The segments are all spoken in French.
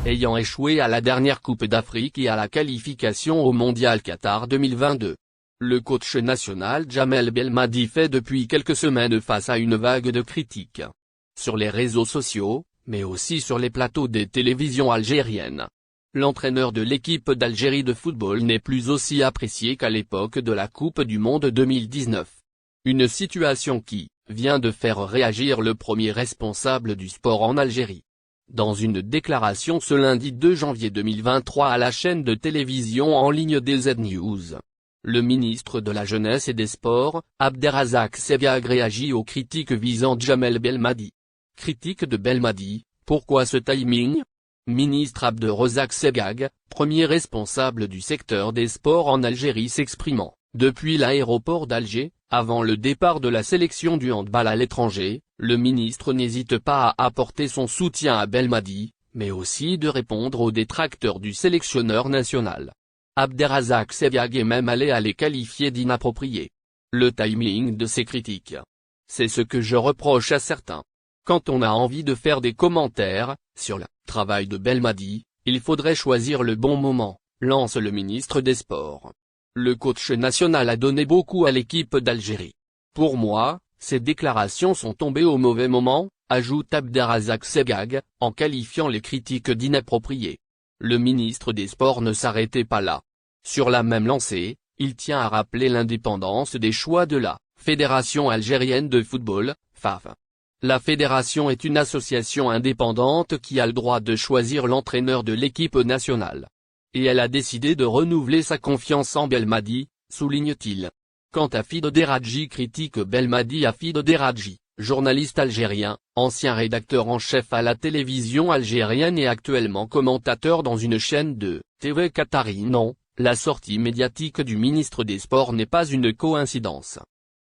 ayant échoué à la dernière Coupe d'Afrique et à la qualification au Mondial Qatar 2022. Le coach national Djamel Belmadi fait depuis quelques semaines face à une vague de critiques. Sur les réseaux sociaux, mais aussi sur les plateaux des télévisions algériennes. L'entraîneur de l'équipe d'Algérie de football n'est plus aussi apprécié qu'à l'époque de la Coupe du Monde 2019. Une situation qui vient de faire réagir le premier responsable du sport en Algérie. Dans une déclaration ce lundi 2 janvier 2023 à la chaîne de télévision en ligne DZ News, le ministre de la Jeunesse et des Sports, Abderrazak Sebiag réagit aux critiques visant Djamel Belmadi. Critique de Belmadi, pourquoi ce timing ? Ministre Abderrazak Sebiag, premier responsable du secteur des sports en Algérie s'exprimant, depuis l'aéroport d'Alger, avant le départ de la sélection du handball à l'étranger, le ministre n'hésite pas à apporter son soutien à Belmadi, mais aussi de répondre aux détracteurs du sélectionneur national. Abderrazak Sebiag est même allé à les qualifier d'inappropriés. Le timing de ces critiques. C'est ce que je reproche à certains. Quand on a envie de faire des commentaires sur le travail de Belmadi, il faudrait choisir le bon moment, lance le ministre des Sports. Le coach national a donné beaucoup à l'équipe d'Algérie. Pour moi, ces déclarations sont tombées au mauvais moment, ajoute Abderrazak Sebiag, en qualifiant les critiques d'inappropriées. Le ministre des Sports ne s'arrêtait pas là. Sur la même lancée, il tient à rappeler l'indépendance des choix de la Fédération algérienne de football, FAF. La fédération est une association indépendante qui a le droit de choisir l'entraîneur de l'équipe nationale. Et elle a décidé de renouveler sa confiance en Belmadi, souligne-t-il. Quant à Fido Deradji critique Belmadi. Fido Deradji, journaliste algérien, ancien rédacteur en chef à la télévision algérienne et actuellement commentateur dans une chaîne de TV qatari. Non, la sortie médiatique du ministre des Sports n'est pas une coïncidence.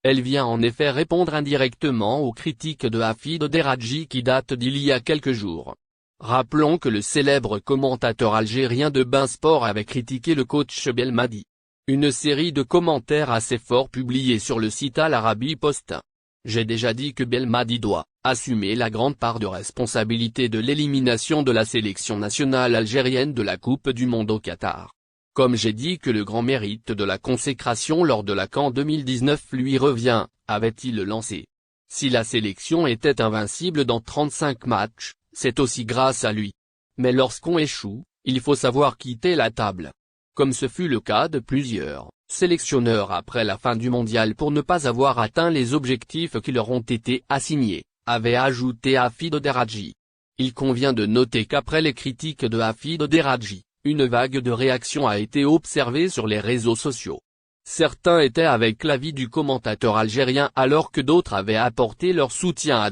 Elle vient en effet répondre indirectement aux critiques de Fido Deradji qui datent d'il y a quelques jours. Rappelons que le célèbre commentateur algérien de Bein Sport avait critiqué le coach Belmadi. Une série de commentaires assez forts publiés sur le site Al Arabi Post. J'ai déjà dit que Belmadi doit assumer la grande part de responsabilité de l'élimination de la sélection nationale algérienne de la Coupe du Monde au Qatar. Comme j'ai dit que le grand mérite de la consécration lors de la CAN 2019 lui revient, avait-il lancé. Si la sélection était invincible dans 35 matchs, c'est aussi grâce à lui. Mais lorsqu'on échoue, il faut savoir quitter la table. Comme ce fut le cas de plusieurs sélectionneurs après la fin du mondial pour ne pas avoir atteint les objectifs qui leur ont été assignés, avait ajouté Fido Deradji. Il convient de noter qu'après les critiques de Fido Deradji, une vague de réactions a été observée sur les réseaux sociaux. Certains étaient avec l'avis du commentateur algérien alors que d'autres avaient apporté leur soutien à